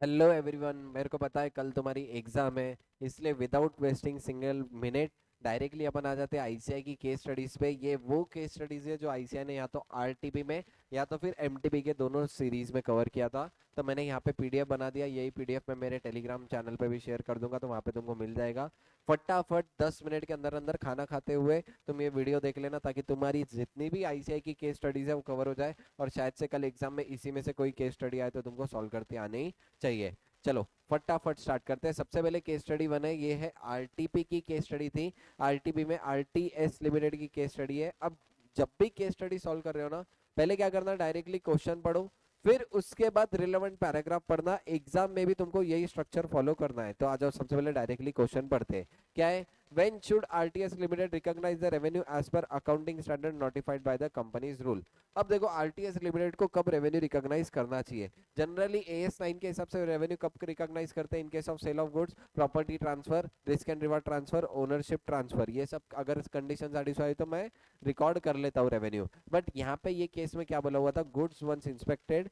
Hello everyone, मेरे को पता है कल तुम्हारी एग्जाम है, इसलिए without wasting single minute directly अपन आ जाते हैं आईसीआई की केस स्टडीज पे। ये वो केस स्टडीज है जो आईसीआई ने या तो आरटीबी में या तो फिर एमटीबी के दोनों सीरीज में कवर किया था। तो मैंने यहाँ पे पीडीएफ बना दिया, यही पीडीएफ मैं मेरे टेलीग्राम चैनल पे भी शेयर कर दूंगा, तो वहाँ पे तुमको मिल जाएगा। फटाफट 10 मिनट के अंदर अंदर खाना खाते हुए तुम ये वीडियो देख लेना, ताकि तुम्हारी जितनी भी आईसीआई की केस स्टडीज है वो कवर हो जाए, और शायद से कल एग्जाम में इसी में से कोई केस स्टडी आए तो तुमको सॉल्व करते आने ही चाहिए। चलो फटाफट स्टार्ट करते हैं। सबसे पहले केस स्टडी वन है, ये है आरटीपी की केस स्टडी थी। आरटीपी में आरटीएस लिमिटेड की केस स्टडी है। अब जब भी केस स्टडी सॉल्व कर रहे हो ना, पहले क्या करना, डायरेक्टली क्वेश्चन पढ़ो, फिर उसके बाद रिलेवेंट पैराग्राफ पढ़ना। एग्जाम में भी तुमको यही स्ट्रक्चर फॉलो करना है। तो आ जाओ, सबसे पहले डायरेक्टली क्वेश्चन पढ़ते हैं। क्या है, when should RTS Limited recognize the revenue as per accounting standard notified by the company's rule। अब देखो, आरटीएस लिमिटेड को कब रेवेन्यू रिकॉग्नाइज करना चाहिए। जनरली एएस 9 के हिसाब से रेवेन्यू कब रिकॉग्नाइज करते हैं, in case of sale of goods, property transfer, risk and reward transfer, ownership transfer, ये सब अगर कंडीशन सेटिस्फाई तो मैं रिकॉर्ड कर लेता हूँ रेवेन्यू। बट यहाँ पे ये केस में क्या बोला हुआ था, goods once inspected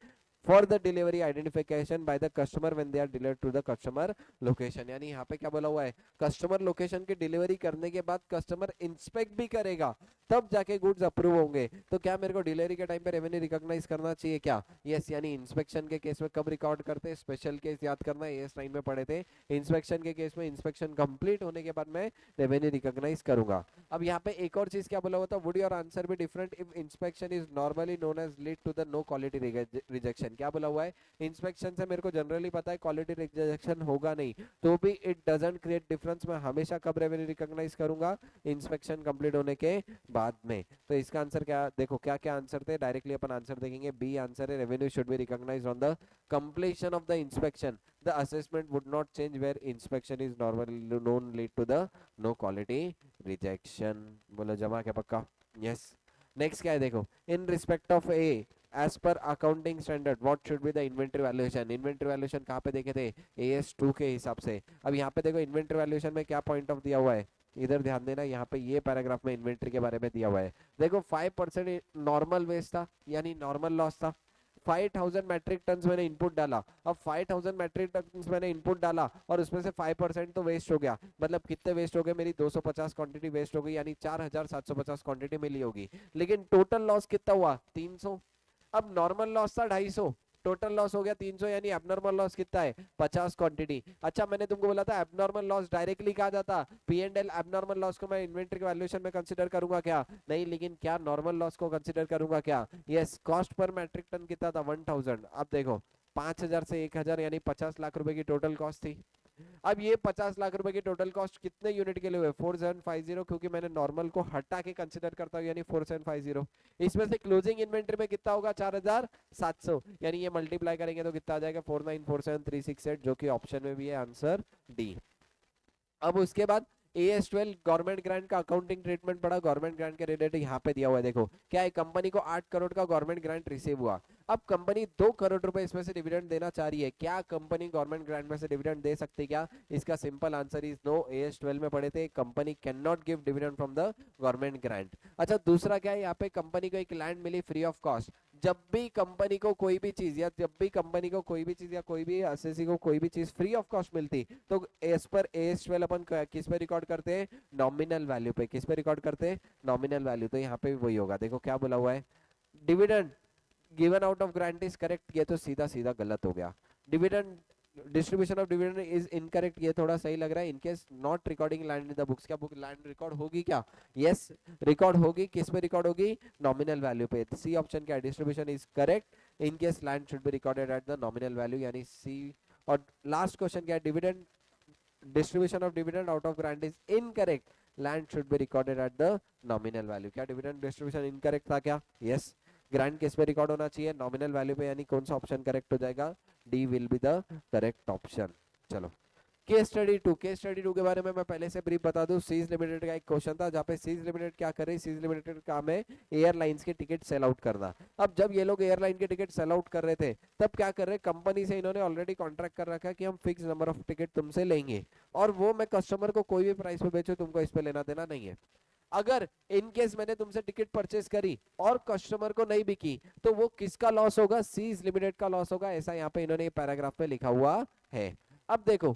for the delivery identification by the customer when they are delivered to the customer location. यानी यहाँ पे क्या बोला हुआ है, कस्टमर लोकेशन की डिलीवरी करने के बाद कस्टमर इंस्पेक्ट भी करेगा, तब जाके गुड्स अप्रूव होंगे। तो क्या मेरे को डिलीवरी के टाइम पे रेवेन्यू रिकॉग्नाइज करना चाहिए क्या? यस, यानी इंस्पेक्शन के केस में कब रिकॉर्ड करते हैं, स्पेशल केस याद करना, एएस 9 में पढ़े थे। इंस्पेक्शन के केस में इंस्पेक्शन कंप्लीट होने के बाद मैं रेवेन्यू रिकॉग्नाइज करूंगा। अब यहाँ पे एक और चीज क्या बोला हुआ था, would your answer be different if inspection is normally known as lead to the no quality rejection. क्या बोला हुआ है, इंस्पेक्शन से मेरे को जनरली पता है क्वालिटी रिजेक्शन होगा नहीं, तो भी इट डजंट क्रिएट डिफरेंस। मैं हमेशा कब रेवेन्यू रिकॉग्नाइज करूंगा, इंस्पेक्शन कंप्लीट होने के बाद में। तो इसका आंसर क्या, देखो क्या क्या आंसर थे, डायरेक्टली अपन आंसर देखेंगे। बी आंसर है, revenue should be recognised on the completion of the inspection. The assessment would not change where inspection is normally known lead to the no quality rejection। बोलो जमा क्या पक्का? Yes. Next क्या है, देखो, in respect of a as per accounting standard what should be the inventory valuation. Inventory valuation कहाँ पे देखे थे, एएस 2 के हिसाब से। अब यहाँ पे देखो, इन्वेंटरी वैल्यूएशन में क्या पॉइंट ऑफ दिया हुआ है, इधर ध्यान देना, यहाँ पे ये पैराग्राफ में इन्वेंटरी के बारे में दिया हुआ है। देखो 5% नॉर्मल वेस्ट था, यानी नॉर्मल लॉस था। 5000 मैट्रिक टन मैंने इनपुट डाला। अब 5000 मैट्रिक टन मैंने इनपुट डाला और उसमें से 5% तो वेस्ट हो गया। मतलब कितने वेस्ट हो गए, मेरी 250 क्वांटिटी वेस्ट हो गई, यानी 4750 क्वांटिटी मिली होगी। लेकिन टोटल लॉस कितना हुआ, 300। अब नॉर्मल लॉस था 250, टोटल लॉस हो गया 300, यानी एबनॉर्मल लॉस कितना है, 50 क्वांटिटी। अच्छा, मैंने तुमको बोला था एबनॉर्मल लॉस डायरेक्टली कहा जाता, P and L. Abnormal loss को मैं इन्वेंटरी के वैल्यूएशन में कंसीडर करूंगा क्या? नहीं, लेकिन क्या नॉर्मल लॉस को कंसीडर करूंगा क्या? Yes. Cost per metric ton कितना था, 1000। अब देखो 5000 से 1000 यानी 50 लाख रुपए की टोटल कॉस्ट थी। अब ये 50 लाख रुपए की टोटल कॉस्ट कितने यूनिट के लिए हुए, 4750, क्योंकि मैंने नॉर्मल को हटा के कंसिडर करता हूँ, यानी 4750। इसमें से क्लोजिंग इन्वेंटरी में कितना होगा, 4700, यानी ये मल्टीप्लाई करेंगे तो कितना आ जाएगा, 4947368, जो कि ऑप्शन में भी है आंसर डी। अब उसके बाद AS 12 गवर्नमेंट ग्रांट का अकाउंटिंग ट्रीटमेंट पड़ा। गवर्नमेंट ग्रांट के रिलेटेड यहाँ पे दिया हुआ है, देखो क्या है, कंपनी को 8 करोड़ का गवर्नमेंट ग्रांट रिसीव हुआ। अब कंपनी 2 करोड़ रुपए इसमें से डिविडेंड देना चाह रही है। क्या कंपनी गवर्नमेंट ग्रांट में से डिविडेंड दे सकती है क्या? इसका simple answer is no. AS 12 में पढ़े थे, company can not give dividend from the government grant. अच्छा, दूसरा क्या है, यहाँ पे कंपनी को एक लैंड मिली फ्री ऑफ कॉस्ट। जब भी कंपनी को कोई भी चीज, या जब भी कंपनी को कोई भी चीज, या कोई भी एसएससी को कोई भी चीज फ्री ऑफ कॉस्ट मिलती, तो एज पर AS 12 अपन किस पे रिकॉर्ड करते हैं, नॉमिनल वैल्यू पे। किस पे रिकॉर्ड करते हैं, नॉमिनल वैल्यू। तो यहाँ पे भी वही होगा। देखो क्या बोला हुआ है, dividend given out of grant is correct, ये तो सीधा सीधा गलत हो गया। Dividend distribution of dividend is incorrect, ये थोड़ा सही लग रहा है। In case not recording land in the books, क्या बुक लैंड रिकॉर्ड होगी क्या? यस, रिकॉर्ड होगी। किस पे रिकॉर्ड होगी, नॉमिनल वैल्यू पे। सी ऑप्शन क्या है, distribution is correct. In case land should be recorded at the nominal value, यानी सी। और लास्ट क्वेश्चन क्या है, dividend distribution of dividend out of grant is incorrect, land should be recorded at the nominal value. क्या dividend distribution incorrect था क्या? Yes. Grant किस पे record होना चाहिए, नॉमिनल वैल्यू पे, यानी कौन सा ऑप्शन करेक्ट हो जाएगा, D will be the correct option. चलो, केस स्टडी 2 के बारे में मैं पहले से ब्रीफ बता दूं। सीज लिमिटेड का एक क्वेश्चन था, जहाँ पे सीज लिमिटेड क्या कर रही है, सीज लिमिटेड का काम है एयरलाइंस के टिकट सेल आउट करना। अब जब ये लोग एयरलाइन के टिकट सेल आउट कर रहे थे, तब क्या कर रहे, कंपनी से इन्होंने ऑलरेडी कॉन्ट्रैक्ट कर रखा है कि हम फिक्स नंबर ऑफ टिकट तुमसे लेंगे, और वो मैं कस्टमर को कोई भी प्राइस पे बेचूं, तुमको इस पे लेना देना नहीं है। अगर इन केस मैंने तुमसे टिकट परचेस करी और कस्टमर को नहीं बिकी तो वो किसका लॉस होगा, सीज लिमिटेड का लॉस होगा, ऐसा यहाँ पे इन्होंने पैराग्राफ पे लिखा हुआ है। अब देखो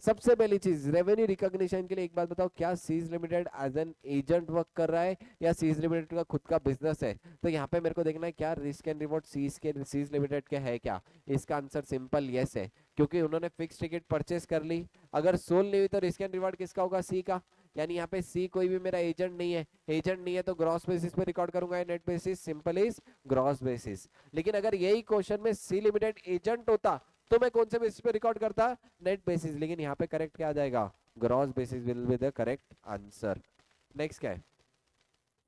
सबसे पहली चीज रेवेन्यू रिकॉग्निशन के लिए एक बात बताओ, क्या सीज limited as an agent work कर रहा है या सीज लिमिटेड का खुद का बिजनेस है? तो यहाँ पे मेरे को देखना है क्या रिस्क एंड रिवॉर्ड सीज लिमिटेड के है क्या। इसका आंसर सिंपल यस है, क्योंकि उन्होंने फिक्स टिकट परचेस कर ली। अगर सोल नहीं हुई तो रिस्क एंड रिवॉर्ड किसका होगा, सी का। यानी यहाँ पे सी कोई भी मेरा एजेंट नहीं है, एजेंट नहीं है तो ग्रॉस बेसिस पे रिकॉर्ड करूंगा, net basis, simple is gross basis. लेकिन अगर यही क्वेश्चन में सी लिमिटेड एजेंट होता तो मैं कौन से बेसिस पे रिकॉर्ड करता, नेट बेसिस। लेकिन यहाँ पे करेक्ट क्या आ जाएगा, gross basis will be the correct answer. Next क्या है,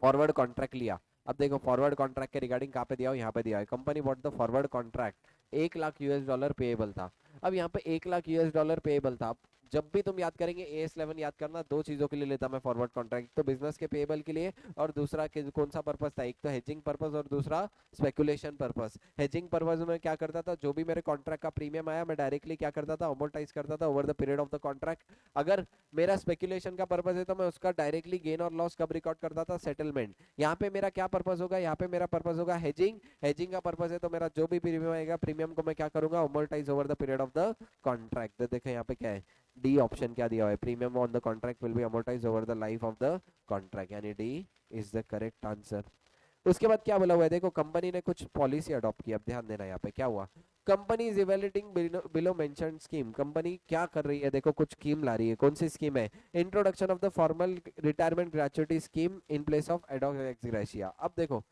फॉरवर्ड कॉन्ट्रैक्ट लिया। अब देखो फॉरवर्ड कॉन्ट्रैक्ट के रिगार्डिंग कहाँ पे दिया हो, यहाँ पे दिया है, company bought the forward contract 1 lakh US dollar payable था। अब यहाँ पे 1 लाख US डॉलर पेएबल था। जब भी तुम याद करेंगे AS11 याद करना, दो चीजों के लिए लेता मैं फॉरवर्ड कॉन्ट्रैक्ट, तो बिजनेस के पेएबल के लिए और दूसरा कौन सा पर्पस था, एक तो हेजिंग पर्पस और दूसरा स्पेकुलेशन पर्पस। हेजिंग पर्पस में क्या करता था, जो भी मेरे कॉन्ट्रैक्ट का प्रीमियम आया मैं डायरेक्टली क्या करता था, अमोर्टाइज करता था over the period of the contract. अगर मेरा स्पेकुलेशन का पर्पस है तो मैं उसका डायरेक्टली गेन और लॉस कब रिकॉर्ड करता था, सेटलमेंट। यहाँ पे मेरा क्या पर्पस होगा, यहाँ पे मेरा पर्पस होगा हेजिंग। हेजिंग का पर्पस है तो मेरा जो भी प्रीमियम आएगा प्रीमियम को मैं क्या करूंगा, amortise over the period of the contract. तो देखो यहाँ पे क्या है, डी ऑप्शन क्या दिया हुआ है, premium on the contract will be amortise over the life of the contract, यानी D is the correct answer. उसके बाद क्या बोला हुआ है, देखो कंपनी ने कुछ पॉलिसी अडॉप्ट की। अब ध्यान देना यहाँ पे क्या हुआ, company is evaluating below mentioned scheme. Company क्या कर रही है, देखो कुछ स्कीम ला रही है। कौन सी स्कीम है, introduction of the formal retirement gratuity scheme in place of ad hoc x gratia. अब देखो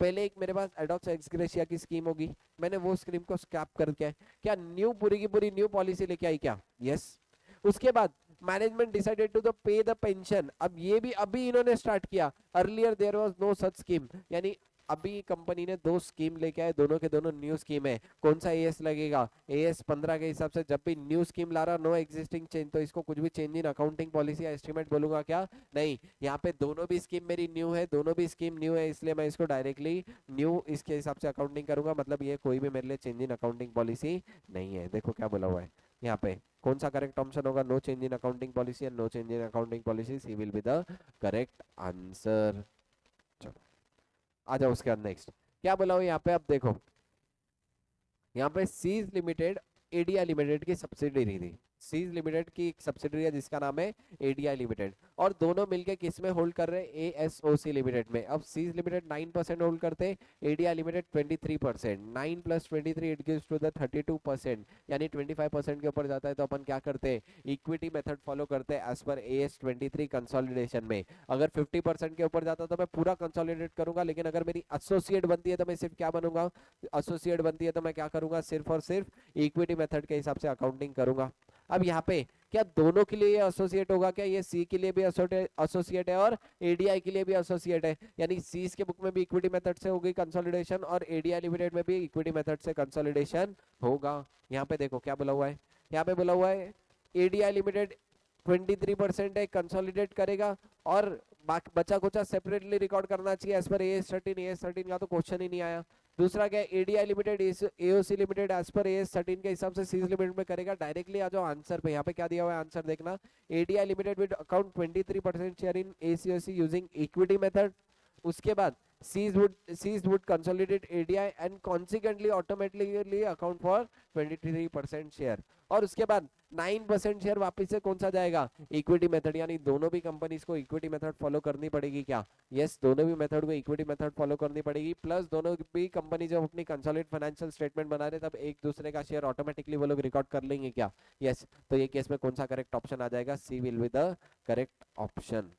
पहले एक मेरे पास एडॉक्स एक्स ग्रेशिया की स्कीम होगी, मैंने वो स्कीम को स्क्रैप करके क्या न्यू पूरी की पूरी न्यू पॉलिसी लेके आई क्या, यस। उसके बाद management decided to the pay the pension. अब ये भी अभी इन्होंने स्टार्ट किया, earlier there was no such scheme, यानी अभी कंपनी ने दो स्कीम लेके आए, दोनों के दोनों न्यू स्कीम है। कौन सा एएस लगेगा, AS15 के हिसाब से जब भी न्यू स्कीम ला रहा, नो एग्जिस्टिंग चेंज, तो इसको कुछ भी चेंज इन अकाउंटिंग पॉलिसी या एस्टिमेट बोलूंगा क्या, नहीं। यहाँ पे दोनों भी स्कीम मेरी न्यू है, दोनों भी स्कीम न्यू है, इसलिए मैं इसको डायरेक्टली न्यू इसके हिसाब से अकाउंटिंग करूंगा, मतलब ये कोई भी मेरे लिए चेंज इन अकाउंटिंग पॉलिसी नहीं है। देखो क्या बोला हुआ है यहाँ पे, कौन सा करेक्ट ऑप्शन होगा, no change in accounting policy and no change in accounting policy, C will be the correct answer. चलो आ जाओ उसके बाद नेक्स्ट क्या बोला हुआ यहाँ पे। अब देखो यहाँ पे सीज लिमिटेड एडीआई लिमिटेड की सब्सिडरी थी, सीज लिमिटेड की एक सब्सिडरी है जिसका नाम है एडीआई लिमिटेड, और दोनों मिलके किस में होल्ड कर रहे हैं, एएसओसी लिमिटेड में। अब सीज लिमिटेड 9% होल्ड करते हैं, ADI limited 23%, 9 + 23 it gives to the 32%, यानी 25% के ऊपर जाता है तो अपन क्या करते हैं, इक्विटी मेथड फॉलो करते हैं एज पर AS23 कंसोलिडेशन में। अगर 50% के ऊपर जाता तो मैं पूरा कंसोलिडेट करूंगा, लेकिन अगर मेरी एसोसिएट बनती है तो मैं सिर्फ क्या बनूंगा, एसोसिएट बनती है तो मैं क्या करूंगा, सिर्फ और सिर्फ इक्विटी मेथड के हिसाब से अकाउंटिंग करूंगा। अब यहाँ पे क्या दोनों के लिए ये एसोसिएट होगा क्या, ये सी के लिए भी एसोसिएट है और एडीआई के लिए भी एसोसिएट है, यानी सी के बुक में भी इक्विटी मेथड से होगी कंसोलिडेशन और एडीआई लिमिटेड में भी इक्विटी मेथड से कंसोलिडेशन होगा। यहाँ पे देखो क्या बोला हुआ है, यहाँ पे बोला हुआ है एडीआई लिमिटेड 23% है, कंसोलिडेट करेगा और बचा कुचा सेपरेटली रिकॉर्ड करना चाहिए एज पर AS13 का तो क्वेश्चन ही नहीं आया। दूसरा क्या, ADI limited AOC limited as per AS13 के हिसाब से सीज लिमिटेड में करेगा, डायरेक्टली आ जाओ आंसर पे। यहाँ पे क्या दिया हुआ है आंसर देखना, ADI limited with account 23% share in ACOC using equity method. उसके बाद C's would consolidate ADI and consequently automatically account for 23% share, और उसके बाद 9% शेयर वापस से कौन सा जाएगा, इक्विटी मेथड, यानी दोनों भी कंपनीज को इक्विटी मेथड फॉलो करनी पड़ेगी क्या, यस दोनों भी मेथड को इक्विटी मेथड फॉलो करनी पड़ेगी। प्लस दोनों भी कंपनी जब अपनी कंसोलिडेट फाइनेंशियल स्टेटमेंट बना रहे तब एक दूसरे का शेयर ऑटोमेटिकली वो लोग रिकॉर्ड कर लेंगे क्या, यस। तो ये केस में कौन सा करेक्ट ऑप्शन आ जाएगा, C will be the correct option.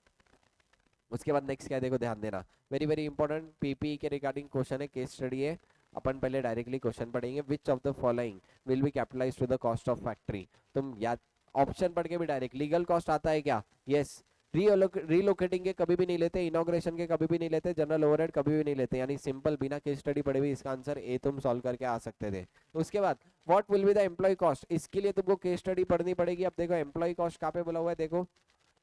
उसके बाद नेक्स्ट क्या है, देखो ध्यान देना, वेरी वेरी इंपॉर्टेंट पीपीई के रिगार्डिंग क्वेश्चन है, केस स्टडी है। अपन पहले डायरेक्टली क्वेश्चन पढ़ेंगे, which of the following will be capitalized to the cost of factory. तुम याद ऑप्शन पढ़ के भी डायरेक्ट लीगल कॉस्ट आता है क्या, यस। रीलोकेटिंग के कभी भी नहीं लेते, इनॉग्रेशन के कभी भी नहीं लेते, जनरल ओवरहेड कभी भी नहीं लेते, यानी सिंपल बिना केस स्टडी पढ़े भी इसका आंसर ए तुम सॉल्व करके आ सकते थे। उसके बाद what will be the employ cost, इसके लिए तुमको केस स्टडी पढ़नी पड़ेगी। अब देखो एम्प्लॉय कॉस्ट कहाँ पे बोला हुआ है, देखो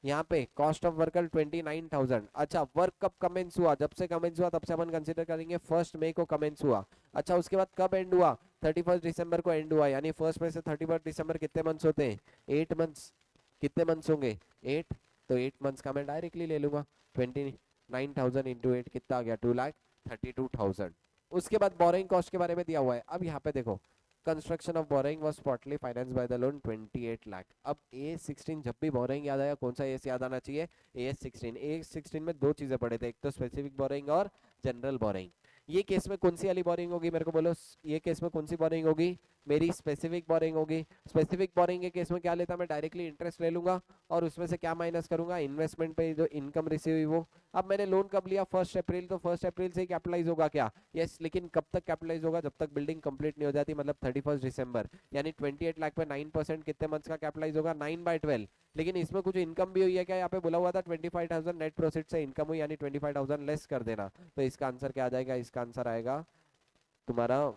यहाँ पे कॉस्ट ऑफ वर्कर 29,000। अच्छा वर्क कब कमेंस हुआ, जब से कमेंस हुआ तब से अपन कंसीडर करेंगे 1 मई को कमेंस हुआ। अच्छा उसके बाद कब एंड हुआ, 31 दिसंबर को एंड हुआ, यानी 1 मई से 31 दिसंबर कितने मंथ्स होते हैं, 8 मंथ्स। कितने मंथ्स होंगे, 8, तो 8 मंथ्स का मैं डायरेक्टली ले लूंगा। 29,000 इंटू 8 कितना आ गया, 2,32,000। उसके बाद बोरिंग कॉस्ट के बारे में दिया हुआ है। अब यहाँ पे देखो, construction of boring was partly financed by the loan 28 lakh. अब AS16 जब भी बोरिंग याद आया, कौन सा एस याद आना चाहिए, AS16 में दो चीजें पढ़े थे, एक तो स्पेसिफिक बोरिंग और जनरल बोरिंग। ये केस में कौन सी वाली बोरिंग होगी, मेरे को बोलो, ये केस में कौन सी बोरिंग होगी, मेरी स्पेसिफिक बोरिंग होगी। स्पेसिफिक बोरिंग के केस में क्या लेता, मैं डायरेक्टली इंटरेस्ट ले लूंगा और उसमें से क्या माइनस करूंगा, इन्वेस्टमेंट पे जो इनकम रिसीव हुई वो। अब मैंने लोन कब लिया, 1 अप्रैल, तो 1 अप्रैल से ही कैपिटलाइज होगा क्या, यस। लेकिन कब तक कैपिटलाइज होगा, जब तक बिल्डिंग कंप्लीट नहीं हो जाती, मतलब 31 दिसंबर। यानी 28 लाख पे 9% कितने मंथ्स का कैपिटलाइज होगा, 9/12। लेकिन इसमें कुछ इनकम भी हुई है क्या, यहाँ पे बोला हुआ था 25,000 नेट प्रोफिट से इनकम हुई, यानी 25,000 लेस कर देना। तो इसका आंसर क्या आ जाएगा, इसका आंसर आएगा तुम्हारा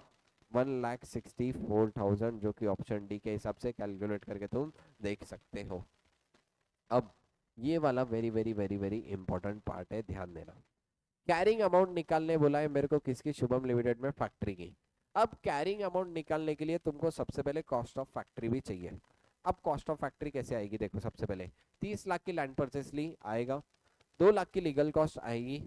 1,64,000, जो कि ऑप्शन डी के हिसाब से कैलकुलेट करके तुम देख सकते हो। अब ये वाला very very very very important part है, ध्यान देना। कैरिंग अमाउंट निकालने बोला है मेरे को, किसकी, शुभम लिमिटेड में फैक्ट्री की। अब कैरिंग अमाउंट निकालने के लिए तुमको सबसे पहले कॉस्ट ऑफ फैक्ट्री भी चाहिए। अब कॉस्ट ऑफ फैक्ट्री कैसे आएगी, देखो, सबसे पहले 30 लाख की लैंड परचेस ली आएगा, 2 लाख की लीगल कॉस्ट आएगी,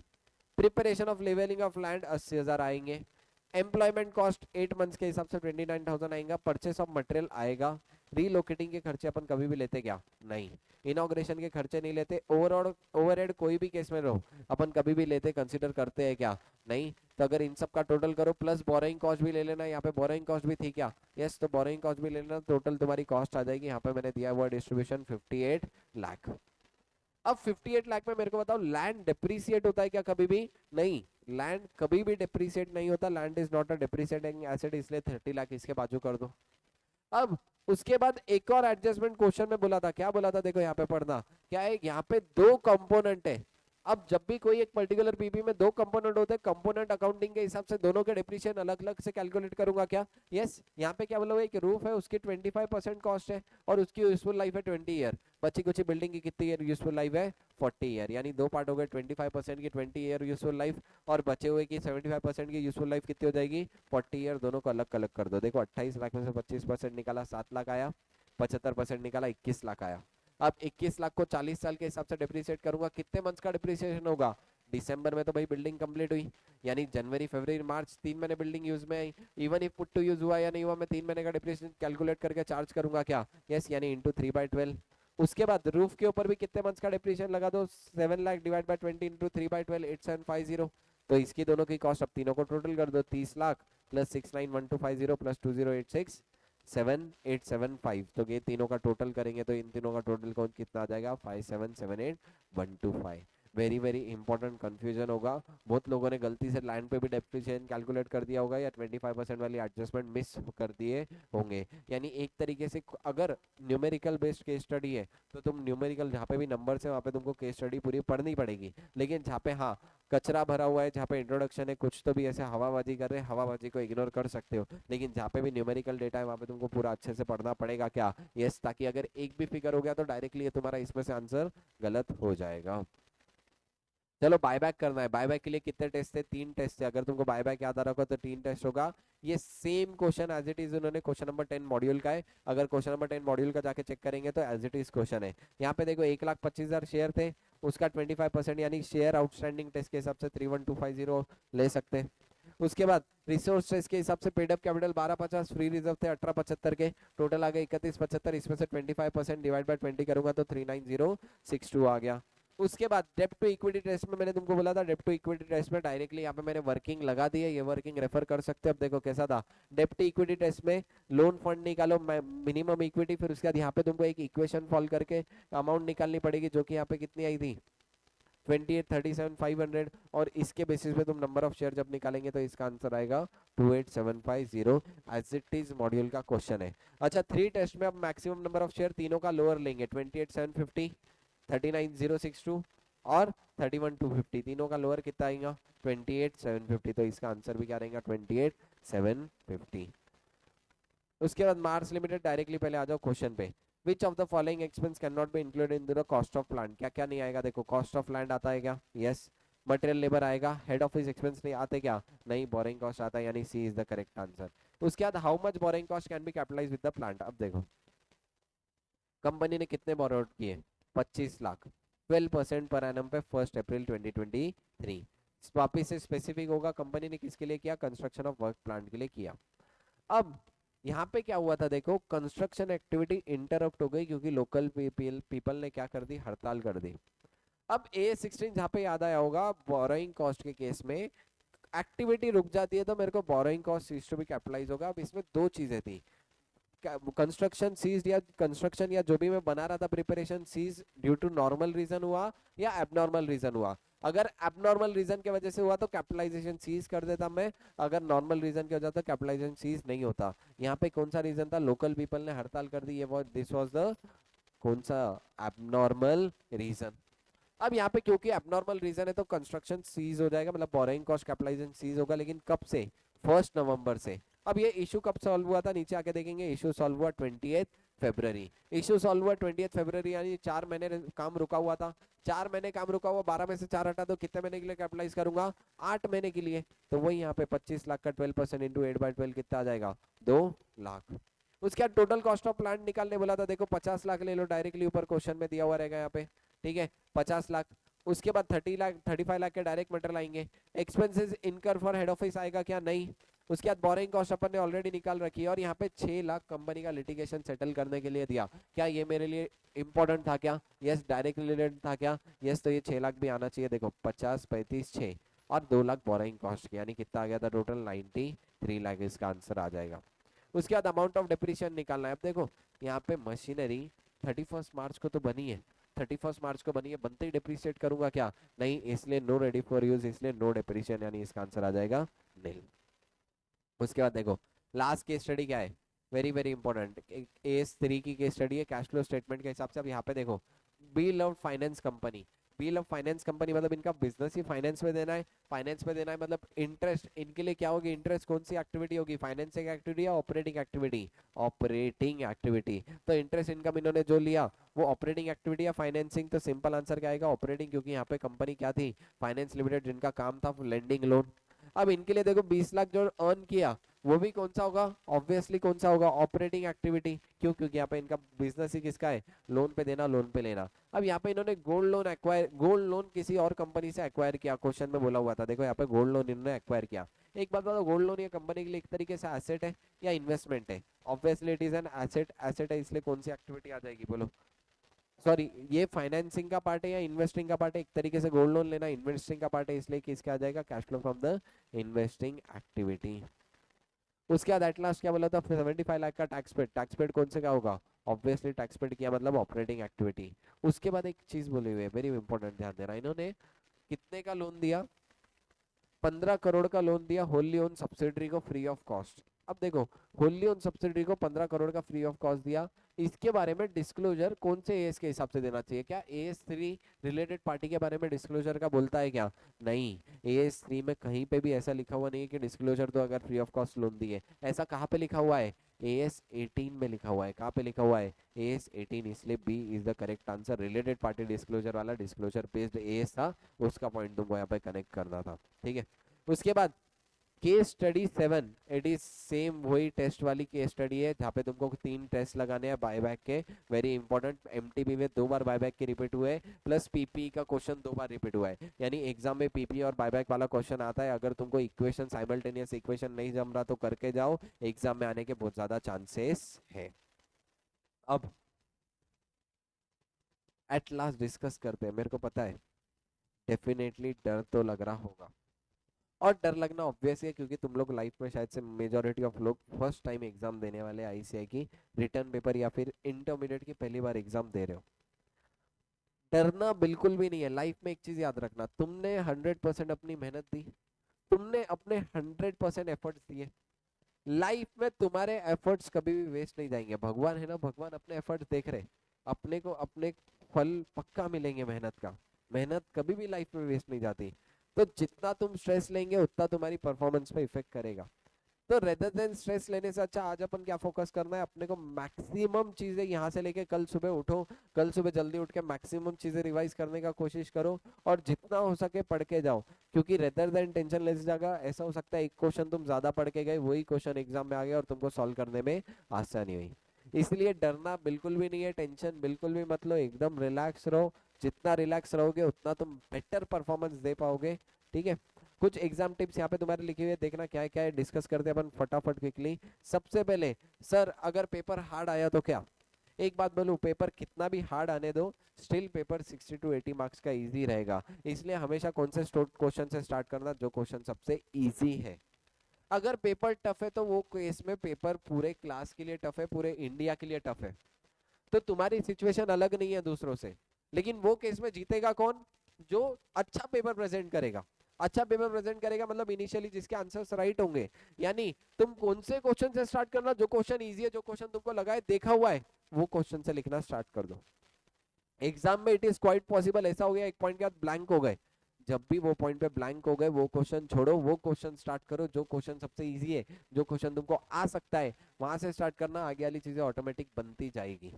preparation of levelling of land 80,000 आएंगे, एम्प्लॉयमेंट कॉस्ट 8 मंथ्स के हिसाब से 29,000 आएगा, परचेस ऑफ मटेरियल आएगा, रीलोकेटिंग के खर्चे अपन कभी भी लेते क्या, नहीं, इनॉग्रेशन के खर्चे नहीं लेते, ओवरहेड कोई भी केस में रहो अपन कभी भी लेते, कंसीडर करते हैं क्या, नहीं। तो अगर इन सब का टोटल करो, प्लस बोरिंग कॉस्ट भी ले लेना, यहाँ पे बोरिंग कॉस्ट भी थी क्या, यस, तो बोरिंग कॉस्ट भी ले लेना, टोटल तुम्हारी कॉस्ट आ जाएगी, यहाँ पे मैंने दिया हुआ डिस्ट्रीब्यूशन 58 लाख। अब 58 लाख में मेरे को बताओ, लैंड डिप्रिसिएट होता है क्या कभी भी, नहीं, लैंड कभी भी डिप्रिसिएट नहीं होता, land is not a depreciating asset, इसलिए 30 लाख इसके बाजू कर दो। अब उसके बाद एक और एडजस्टमेंट क्वेश्चन में बोला था, क्या बोला था, देखो यहाँ पे पढ़ना, क्या है, यहाँ पे दो कंपोनेंट है। अब जब भी कोई एक पर्टिकुलर पीपी में दो कंपोनेंट होते हैं, कंपोनेंट अकाउंटिंग के हिसाब से दोनों के डिप्रिसिएशन अलग अलग से कैलकुलेट करूंगा क्या, यस। यहाँ पे क्या बोला हुआ है, एक रूफ है उसकी 25% कॉस्ट है और उसकी यूजफुल लाइफ है 20 ईयर, बची कुछ बिल्डिंग की कितनी ईयर यूजफुल लाइफ है, 40 ईयर, यानी दो पार्ट हो गए, 25% की 20 ईयर यूजफुल लाइफ और बचे हुए की 75% की यूजफुल लाइफ कितनी हो जाएगी, 40 ईयर, दोनों को अलग अलग कर दो। देखो 28 लाख में से 25% निकाला 7 लाख आया, 75% निकाला 21 लाख आया। अब 21 लाख को 40 साल के हिसाब से डिप्रिसिएट करूंगा, कितने मंथ्स का डिप्रिसिएशन होगा, दिसंबर में तो भाई बिल्डिंग कंप्लीट हुई, यानी जनवरी फरवरी मार्च 3 महीने बिल्डिंग यूज में आई, even if put to use हुआ या नहीं हुआ, मैं 3 महीने का डिप्रिसिएशन कैलकुलेट करके चार्ज करूंगा क्या, यस, यानी इंटू 3/12। उसके बाद रूफ के ऊपर भी कितने मंथ्स का डिप्रिसिएशन लगा दो, 7 लाख डिवाइड बाय 20 इंटू 3/12, 8750। तो इसकी दोनों की कॉस्ट अब तीनों को टोटल कर दो, 30 लाख प्लस 691250 प्लस 2086 7875। तो ये तीनों का टोटल करेंगे तो इन तीनों का टोटल कौन कितना आ जाएगा, 5778,125। वेरी वेरी इंपॉर्टेंट, कंफ्यूजन होगा, बहुत लोगों ने गलती से लाइन पे भी डेप्रिसिएशन कैलकुलेट कर दिया होगा या 25% वाली एडजस्टमेंट मिस कर दिए होंगे। यानी एक तरीके से अगर न्यूमेरिकल बेस्ड केस स्टडी है तो तुम न्यूमेरिकल जहाँ पे भी नंबर है वहाँ पे तुमको केस स्टडी पूरी पढ़नी पड़ेगी, लेकिन जहाँ पे हाँ कचरा भरा हुआ है, जहाँ पे इंट्रोडक्शन है, कुछ तो भी ऐसे हवाबाजी कर रहे हैं, हवाबाजी को इग्नोर कर सकते हो, लेकिन जहाँ पे भी न्यूमेरिकल डेटा है वहाँ पे तुमको पूरा अच्छे से पढ़ना पड़ेगा क्या, यस, ताकि अगर एक भी फिगर हो गया तो डायरेक्टली ये तुम्हारा इसमें से आंसर गलत हो जाएगा। चलो बायबैक करना है, बायबैक के लिए कितने टेस्ट थे, 3 टेस्ट थे, अगर तुमको बायबैक याद आ रहा होगा तो 3 टेस्ट होगा। ये same question as it is उन्होंने क्वेश्चन नंबर 10 मॉड्यूल का है, अगर क्वेश्चन नंबर 10 मॉड्यूल का जाके चेक करेंगे तो एज इट इज क्वेश्चन है। यहाँ पे देखो 1,25,000 शेयर थे, उसका 25% यानी शेयर आउटस्टैंडिंग टेस्ट के हिसाब से 31250 ले सकते हैं। उसके बाद रिसोर्स टेस्ट के हिसाब से paid up capital 1250, free reserve थे 1875 के, टोटल आ गए 3175, इसमें से 25% डिवाइड बाय 20 करूंगा तो 39062 आ गया। उसके बाद डेब्ट टू इक्विटी टेस्ट में मैंने तुमको बोला था, डेब्ट टू इक्विटी टेस्ट में डायरेक्टली यहाँ पे मैंने वर्किंग लगा दी है, ये वर्किंग रेफर कर सकते हो। अब देखो कैसा था, डेब्ट टू इक्विटी टेस्ट में लोन फंड निकालो, मिनिमम इक्विटी, फिर उसके बाद यहाँ पे तुमको एक इक्वेशन फॉल करके अमाउंट निकालनी पड़ेगी, जो कि यहाँ पे कितनी आई थी 28,37,500, और इसके बेसिस पे तुम नंबर ऑफ शेयर जब निकालेंगे तो इसका आंसर आएगा 28,750, एज इट इज मॉड्यूल का क्वेश्चन है। अच्छा 3 टेस्ट में अब मैक्सिमम नंबर ऑफ शेयर तीनों का लोअर लेंगे, 28,750, 39,062 और 31,250, तीनों का लोअर कितना आएगा 28,750, तो इसका आंसर भी क्या रहेगा 28,750। उसके बाद मार्स लिमिटेड, डायरेक्टली पहले आ जाओ क्वेश्चन पे, विच of the following expense can not be included in the cost of plant, क्या क्या नहीं आएगा, देखो कॉस्ट ऑफ लैंड आता है क्या, यस, मटेरियल लेबर आएगा, हेड ऑफिस एक्सपेंस नहीं आते क्या, नहीं, बोरिंग कॉस्ट आता है, यानी C is the correct answer. उसके बाद how much borrowing cost can be capitalise with the plant, अब देखो कंपनी ने कितने बोरोड किए 25 लाख, 12% पर एनम पे 1 अप्रैल 2023। वापिस से स्पेसिफिक होगा कंपनी ने किसके लिए किया, कंस्ट्रक्शन ऑफ वर्क प्लांट के लिए किया। अब यहाँ पे क्या हुआ था देखो, कंस्ट्रक्शन एक्टिविटी इंटरप्ट हो गई क्योंकि लोकल पीपल ने क्या कर दी, हड़ताल कर दी। अब A16 जहाँ पे याद आया होगा, बोरोइंग कॉस्ट के केस में एक्टिविटी रुक जाती है तो मेरे को borrowing cost cease to be capitalise होगा। अब इसमें दो चीजें थी, कंस्ट्रक्शन सीज या कंस्ट्रक्शन या जो भी मैं बना रहा था preparation cease due to normal reason हुआ या एबनॉर्मल रीजन हुआ। अगर एबनॉर्मल रीजन की वजह से हुआ तो कैपिटलाइजेशन सीज कर देता मैं, अगर नॉर्मल रीजन की वजह तो कैपिटलाइजेशन सीज नहीं होता। यहाँ पे कौन सा रीजन था, लोकल पीपल ने हड़ताल कर दी, ये दिस वाज द कौन सा, एबनॉर्मल रीजन। अब यहाँ पे क्योंकि एबनॉर्मल रीजन है तो कंस्ट्रक्शन सीज हो जाएगा, मतलब बोरोइंग कॉस्ट कैपिटलाइजेशन सीज होगा, लेकिन कब से, 1 नवंबर से। अब ये इशू कब सॉल्व हुआ था, नीचे आके देखेंगे, इशू सॉल्व हुआ 28 फरवरी। इशू सॉल्व हुआ 28 फरवरी, यानी 4 महीने काम रुका हुआ था। 4 महीने काम रुका हुआ, 12 में से 4 हटा दो, कितने महीने के लिए कैपिटलाइज करूंगा, 8 महीने के लिए। तो वही यहाँ पे 25 लाख का 12% इंटू 8/12 कितना आ जाएगा, 2 लाख। उसके बाद टोटल कॉस्ट ऑफ प्लांट निकालने बोला था, देखो 50 लाख ले लो डायरेक्टली, ऊपर क्वेश्चन में दिया हुआ रहेगा यहाँ पे, ठीक है, 50 लाख। उसके बाद 30 लाख 35 लाख के डायरेक्ट मटेरियल आएंगे। एक्सपेंसेस इनकर फॉर हेड ऑफिस आएगा क्या, नहीं। उसके बाद बोरिंग कॉस्ट अपन ने ऑलरेडी निकाल रखी है, और यहाँ पे 6 लाख कंपनी का लिटिगेशन सेटल करने के लिए दिया। क्या ये मेरे लिए इंपॉर्टेंट था क्या, यस डायरेक्ट रिलेटेड था क्या, यस। तो ये 6 लाख भी आना चाहिए, देखो 50 35 6 और 2 लाख बोरिंग कॉस्ट की, यानी कितना आ गया था टोटल, 93 लाख इसका आंसर आ जाएगा। उसके बाद अमाउंट ऑफ डिप्रिशिएशन निकालना है। अब देखो यहाँ पे मशीनरी 31 मार्च को तो बनी है, 31 मार्च को बनी है, बनते ही डिप्रिशिएट करूंगा क्या, नहीं, इसलिए नो रेडी फॉर यूज, इसलिए नो डिप्रिशिएशन, यानी इसका आंसर आ जाएगा नील। उसके बाद देखो लास्ट केस स्टडी क्या है, वेरी वेरी इंपॉर्टेंट, AS3 की केस स्टडी है कैश फ्लो स्टेटमेंट के हिसाब से। अब यहाँ पे देखो, bill of finance company, bill of finance company मतलब इनका बिजनेस ही फाइनेंस में देना है, फाइनेंस में देना है मतलब इंटरेस्ट इनके लिए क्या होगी, इंटरेस्ट कौन सी एक्टिविटी होगी, फाइनेंसिंग एक्टिविटी या ऑपरेटिंग एक्टिविटी, ऑपरेटिंग एक्टिविटी। तो इंटरेस्ट इनकम इन्होंने जो लिया वो ऑपरेटिंग एक्टिविटी या फाइनेंसिंग, तो सिंपल आंसर क्या आएगा, ऑपरेटिंग, क्योंकि यहाँ पे कंपनी क्या थी, फाइनेंस लिमिटेड, जिनका काम था लेंडिंग लोन। अब इनके लिए देखो 20 लाख जो अर्न किया वो भी कौन सा होगा, ऑब्वियसली कौन सा होगा, ऑपरेटिंग एक्टिविटी। क्यों, क्योंकि यहाँ पे इनका बिजनेस ही किसका है, लोन पे देना, लोन पे लेना। अब यहाँ पे इन्होंने gold loan acquire, gold loan किसी और कंपनी से एक्वायर किया, क्वेश्चन में बोला हुआ था, देखो यहाँ पे गोल्ड लोन इन्होंने एक्वायर किया। एक बात बताओ, गोल्ड लोन ये कंपनी के लिए एक तरीके से एसेट है या इन्वेस्टमेंट है, obviously it is an asset, asset है, इसलिए कौन सी एक्टिविटी आ जाएगी बोलो, सॉरी ये फाइनेंसिंग का पार्ट है या इन्वेस्टिंग का पार्ट है, एक तरीके से गोल्ड लोन लेना इन्वेस्टिंग का पार्ट है, इसलिए किसका आ जाएगा, cash flow from the investing activity. उसके बाद एट लास्ट क्या बोला था, 75 लाख का टैक्स पेड, टैक्स पेड कौन से का होगा, ऑब्वियसली टैक्स पेड किया मतलब ऑपरेटिंग एक्टिविटी। उसके बाद एक चीज बोली हुई है वेरी इंपॉर्टेंट, ध्यान देना, इन्होंने कितने का लोन दिया, 15 करोड़ का लोन दिया होली ओन सब्सिडरी को फ्री ऑफ कॉस्ट। अब देखो होली ओन सब्सिडरी को 15 करोड़ का फ्री ऑफ कॉस्ट दिया, इसके बारे में डिस्क्लोजर कौन से एएस के हिसाब से देना चाहिए, क्या AS3 रिलेटेड पार्टी के बारे में डिस्क्लोजर का बोलता है क्या, नहीं। AS3 में कहीं पे भी ऐसा लिखा हुआ नहीं है कि डिस्क्लोजर तो अगर फ्री ऑफ कॉस्ट लोन दिए, ऐसा कहाँ पे लिखा हुआ है, AS18 में लिखा हुआ है, कहाँ पे लिखा हुआ है, AS18, इसलिए B is the correct answer. Related party disclosure वाला डिस्क्लोजर बेस्ड एएस था, उसका पॉइंट तुमको यहाँ पे कनेक्ट करना था, ठीक है। उसके बाद case study 7, it is same वही टेस्ट वाली केस स्टडी है जहाँ पे तुमको 3 टेस्ट लगाने हैं बायबैक के, वेरी इंपॉर्टेंट। एमटीबी में 2 बार बायबैक के रिपीट हुए, प्लस पीपी का क्वेश्चन 2 बार रिपीट हुआ है, यानी एग्जाम में पीपी और बायबैक वाला क्वेश्चन आता है। अगर तुमको इक्वेशन साइमल्टेनियस इक्वेशन नहीं जम रहा तो करके जाओ, एग्जाम में आने के बहुत ज्यादा चांसेस है। अब एट लास्ट डिस्कस करते हैं, मेरे को पता है डेफिनेटली डर तो लग रहा होगा, और डर लगना ऑब्वियस है क्योंकि तुम लोग लाइफ में शायद से मेजोरिटी ऑफ लोग फर्स्ट टाइम एग्जाम देने वाले आईसीआई की रिटर्न पेपर या फिर इंटरमीडिएट की पहली बार एग्जाम दे रहे हो। डरना बिल्कुल भी नहीं है। लाइफ में एक चीज याद रखना, तुमने 100% अपनी मेहनत दी, तुमने अपने 100% एफर्ट्स दिए, लाइफ में तुम्हारे एफर्ट्स कभी भी वेस्ट नहीं जाएंगे। भगवान है ना, भगवान अपने एफर्ट्स देख रहे, अपने को अपने फल पक्का मिलेंगे मेहनत का। मेहनत कभी भी लाइफ में वेस्ट नहीं जाती। तो जितना तुम स्ट्रेस लेंगे उतना तुम्हारी परफॉर्मेंस पे इफेक्ट करेगा। तो रेदर देन स्ट्रेस लेने से अच्छा आज अपन क्या फोकस करना है, अपने को मैक्सिमम चीजें यहाँ से लेके कल सुबह उठो, कल सुबह जल्दी उठ के मैक्सिमम चीजें रिवाइज करने का कोशिश करो, और जितना हो सके पढ़ के जाओ। क्योंकि रेदर देन टेंशन लेस जगह ऐसा हो सकता है एक क्वेश्चन तुम ज्यादा पढ़ के गए, वही क्वेश्चन एग्जाम में आ गया और तुमको सॉल्व करने में आसानी हुई। इसलिए डरना बिल्कुल भी नहीं है, टेंशन बिल्कुल भी मत लो, एकदम रिलैक्स रहो। जितना रिलैक्स रहोगे उतना तुम बेटर परफॉर्मेंस दे पाओगे। ठीक है, कुछ एग्जाम टिप्स यहाँ पे तुम्हारे लिखे हुए, देखना क्या है क्या है, डिस्कस करते हैं अपन फटाफट क्विकली। सबसे पहले, सर अगर पेपर हार्ड आया तो क्या? एक बात बोलूं, पेपर कितना भी हार्ड आने दो, स्टिल पेपर 60 to 80 मार्क्स का इजी रहेगा। इसलिए हमेशा कौन से क्वेश्चन से स्टार्ट करना, जो क्वेश्चन सबसे इजी है। अगर पेपर टफ है तो वो केस में पेपर पूरे क्लास के लिए टफ है, पूरे इंडिया के लिए टफ है। तो तुम्हारी सिचुएशन अलग नहीं है दूसरों से, लेकिन वो केस में जीतेगा कौन? जो अच्छा पेपर प्रेजेंट करेगा। अच्छा पेपर प्रेजेंट करेगा मतलब इनिशियली जिसके आंसर्स राइट होंगे। यानी तुम कौन से क्वेश्चन से स्टार्ट करना, जो क्वेश्चन इजी है, जो क्वेश्चन तुमको लगा है, देखा हुआ है, वो क्वेश्चन से लिखना स्टार्ट कर दो। एग्जाम में इट इज क्वाइट पॉसिबल ऐसा हो गया एक पॉइंट के बाद ब्लैंक हो गए, जब भी वो पॉइंट पे ब्लैंक हो गए, वो क्वेश्चन छोड़ो, वो क्वेश्चन स्टार्ट करो जो क्वेश्चन सबसे इजी है, जो क्वेश्चन तुमको आ सकता है, वहां से स्टार्ट करना, आगे वाली चीजें ऑटोमेटिक बनती जाएगी।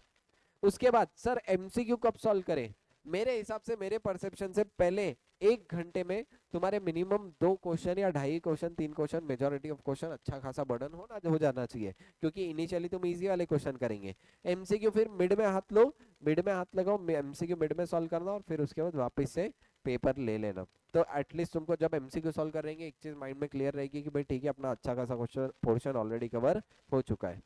उसके बाद, सर एमसीक्यू कब सॉल्व करें? मेरे हिसाब से, मेरे परसेप्शन से, पहले 1 घंटे में तुम्हारे मिनिमम 2 क्वेश्चन या 2.5 question, 3 question, majority of question अच्छा खासा बर्डन हो जाना चाहिए, क्योंकि इनिशियली तुम इजी वाले क्वेश्चन करेंगे। एमसीक्यू फिर मिड में हाथ लो, मिड में हाथ लगाओ, एमसीक्यू मिड में सॉल्व करना, और फिर उसके बाद वापस से पेपर ले लेना। तो एटलीस्ट तुमको जब एमसीक्यू सॉल्व करेंगे एक चीज माइंड में क्लियर रहेगी कि भाई ठीक है, अपना अच्छा खासा क्वेश्चन पोर्शन ऑलरेडी कवर हो चुका है।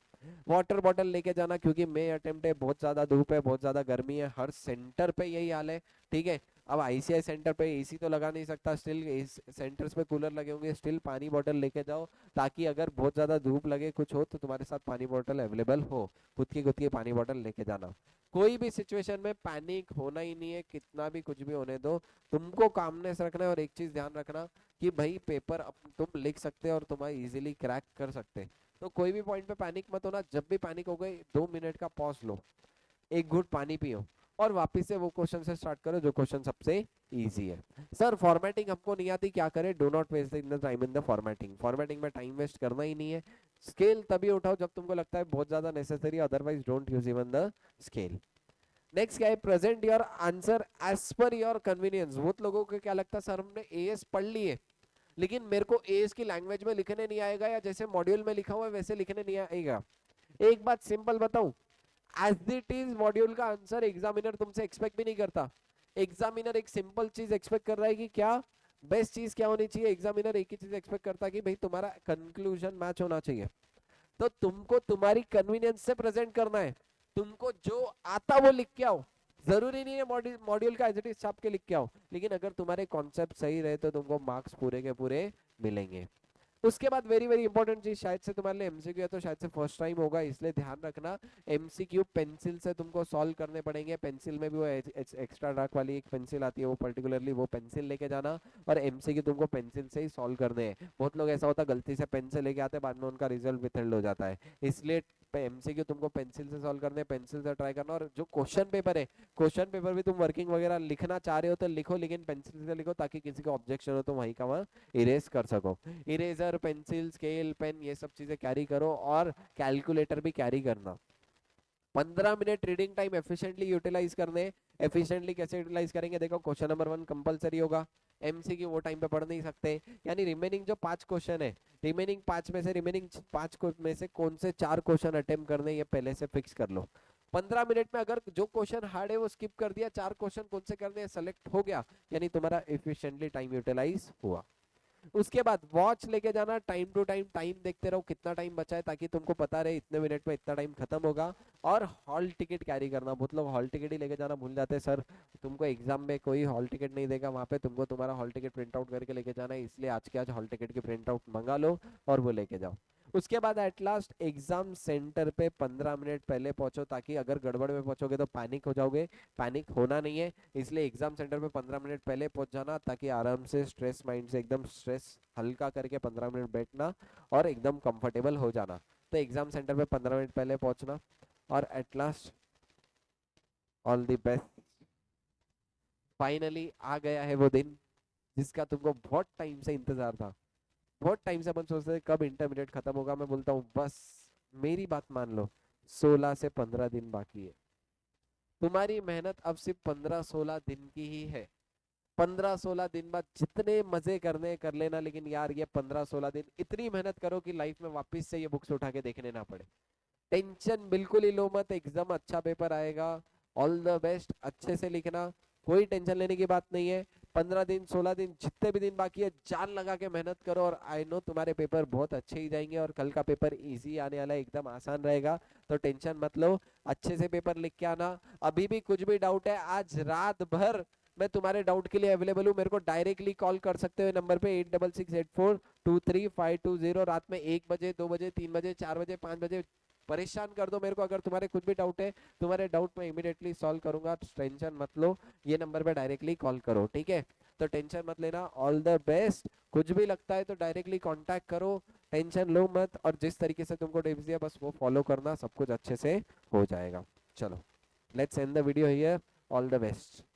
वाटर बॉटल लेके जाना, क्योंकि मे अटेम्प्ट है, बहुत ज्यादा धूप है, बहुत ज्यादा गर्मी है, हर सेंटर पे यही हाल है। ठीक है, अब आईसीआई सेंटर पे एसी तो लगा नहीं सकता, स्टिल सेंटर्स पे कूलर लगे होंगे, स्टिल पानी बॉटल लेके जाओ, ताकि अगर बहुत ज्यादा धूप लगे कुछ हो तो तुम्हारे साथ पानी बॉटल अवेलेबल हो। खुद की पानी बॉटल लेके जाना। कोई भी सिचुएशन में पैनिक होना ही नहीं है, कितना भी कुछ भी होने दो, तुमको कामनेस रखना है। और एक चीज ध्यान रखना कि भाई पेपर तुम लिख सकते हो और तुम्हारा इजीली क्रैक कर सकते। तो कोई भी पॉइंट पे पैनिक मत होना, जब भी पैनिक हो गई 2 मिनट का पॉज लो, एक घूंट पानी पियो, और वापस से वो क्वेश्चन से स्टार्ट करो जो क्वेश्चन सबसे इजी है। सर फॉर्मेटिंग हमको नहीं आती, क्या करें? Do not waste the time in the formatting. Formatting में टाइम वेस्ट करना ही नहीं है। स्केल तभी उठाओ जब तुमको लगता है बहुत ज्यादा necessary, otherwise don't use even the scale. Next क्या है? Present your answer as per your convenience. बहुत लोगों को क्या लगता है, सर हमने एएस पढ़ लिए, लेकिन मेरे को एएस की लैंग्वेज में लिखने नहीं आएगा, या जैसे मॉड्यूल में लिखा हुआ है वैसे लिखने नहीं आएगा। एक बात सिंपल बताऊं, एज इट इज मॉड्यूल का आंसर एग्जामिनर तुमसे एक्सपेक्ट भी नहीं करता। एग्जामिनर एक सिंपल चीज एक्सपेक्ट कर रहा है कि क्या बेस्ट चीज क्या होनी चाहिए, एग्जामिनर एक ही चीज एक्सपेक्ट करता है कि भाई तुम्हारा कंक्लूजन मैच होना चाहिए। तो तुमको तुम्हारी कन्वीनियंस से प्रेजेंट करना है, तुमको जो आता वो लिख के आओ। जरूरी नहीं है मॉड्यूल का एज इट इज छाप के लिख के आओ, लेकिन अगर तुम्हारे कॉन्सेप्ट सही रहे तो तुमको मार्क्स पूरे के पूरे मिलेंगे। उसके बाद वेरी वेरी इंपॉर्टेंट चीज, शायद से तुम्हारे लिए एमसीक्यू है तो शायद से फर्स्ट टाइम होगा, इसलिए ध्यान रखना, एमसीक्यू पेंसिल से तुमको सॉल्व करने पड़ेंगे। पेंसिल में भी वो एक्स्ट्रा डार्क वाली एक पेंसिल आती है, वो पर्टिकुलरली वो पेंसिल लेके जाना, और एमसीक्यू तुमको पेंसिल से ही सॉल्व करने हैं। बहुत लोग ऐसा होता है गलती से पेन से लेके आते हैं, बाद में उनका रिजल्ट विथेल्ड हो जाता है। इसलिए एमसीक्यू तुमको पेंसिल से सॉल्व करने, पेंसिल से ट्राई करना। और जो क्वेश्चन पेपर है, क्वेश्चन पेपर भी तुम वर्किंग वगैरह लिखना चाह रहे हो तो लिखो, लेकिन पेंसिल से लिखो, ताकि किसी को ऑब्जेक्शन हो तो वहीं का वहाँ इरेज कर सको। इरेजर, पेंसिल, स्केल, पेन, ये सब चीजें कैरी करो, और कैलकुलेटर भी कैरी करना। 15 minute reading time efficiently utilise करने। एफिशिएंटली कैसे यूटिलाइज करेंगे? देखो, क्वेश्चन नंबर 1 कंपलसरी होगा, एमसीक्यू वो टाइम पे पढ़ नहीं सकते, यानी रिमेनिंग जो 5 क्वेश्चन है, रिमेनिंग 5 में से कौन से 4 क्वेश्चन अटेम्प्ट करने, ये पहले से फिक्स कर लो। 15 मिनट में अगर जो क्वेश्चन हार्ड है वो स्किप कर दिया, 4 क्वेश्चन कौन से करने हैं सेलेक्ट हो गया, यानी तुम्हारा एफिशिएंटली टाइम यूटिलाइज हुआ। उसके बाद वॉच लेके जाना, टाइम टू टाइम टाइम देखते रहो कितना टाइम बचा है, ताकि तुमको पता रहे इतने मिनट में इतना टाइम खत्म होगा। और हॉल टिकट कैरी करना, बहुत लोग हॉल टिकट ही लेके जाना भूल जाते हैं। सर तुमको एग्जाम में कोई हॉल टिकट नहीं देगा, वहां पे तुमको तुम्हारा हॉल टिकट प्रिंट आउट करके लेके जाना है, इसलिए आज के आज हॉल टिकट की प्रिंट आउट मंगा लो और वो लेके जाओ। उसके बाद एट लास्ट, एग्जाम सेंटर पे 15 मिनट पहले पहुंचो, ताकि अगर गड़बड़ में पहुंचोगे तो पैनिक हो जाओगे। पैनिक होना नहीं है, इसलिए एग्जाम सेंटर पे 15 मिनट पहले पहुंच जाना, ताकि आराम से स्ट्रेस माइंड से एकदम स्ट्रेस हल्का करके 15 मिनट बैठना और एकदम कंफर्टेबल हो जाना। तो एग्जाम सेंटर पे 15 मिनट पहले पहुंचना। और at last, all the best. Finally आ गया है वो दिन जिसका तुमको बहुत टाइम से इंतजार था। बहुत टाइम से अपन सोचते थे कब इंटरमीडिएट खत्म होगा। मैं बोलता हूँ बस, मेरी बात मान लो, 16 से 15 दिन बाकी है। तुम्हारी मेहनत अब सिर्फ 15-16 दिन की ही है। 15-16 दिन बाद जितने मजे करने कर लेना, लेकिन यार ये 15-16 दिन इतनी मेहनत करो कि लाइफ में वापस से ये बुक्स उठा के देखने ना पड़े। टेंशन बिल्कुल ही लो मत, एकदम अच्छा पेपर आएगा। ऑल द बेस्ट, अच्छे से लिखना, कोई टेंशन लेने की बात नहीं है। 15 दिन 16 दिन जितने भी दिन बाकी है जान लगा के मेहनत करो, और आई नो तुम्हारे पेपर बहुत अच्छे ही जाएंगे, और कल का पेपर इजी आने वाला है, एकदम आसान रहेगा। तो टेंशन मत लो, अच्छे से पेपर लिख के आना। अभी भी कुछ भी डाउट है, आज रात भर मैं तुम्हारे डाउट के लिए अवेलेबल हूँ, मेरे को डायरेक्टली कॉल कर सकते हो नंबर पे 8668423520। रात में 1 बजे 2 बजे 3 बजे 4 बजे 5 बजे परेशान कर दो मेरे को, अगर तुम्हारे कुछ भी डाउट है, तुम्हारे डाउट में इमीडिएटली सॉल्व करूंगा, टेंशन मत लो। ये नंबर पे डायरेक्टली कॉल करो, ठीक है? तो टेंशन मत लेना, ऑल द बेस्ट। कुछ भी लगता है तो डायरेक्टली कांटेक्ट करो, टेंशन लो मत, और जिस तरीके से तुमको टिप्स दिया बस वो फॉलो करना, सब कुछ अच्छे से हो जाएगा। चलो, let's end the video here, all the best.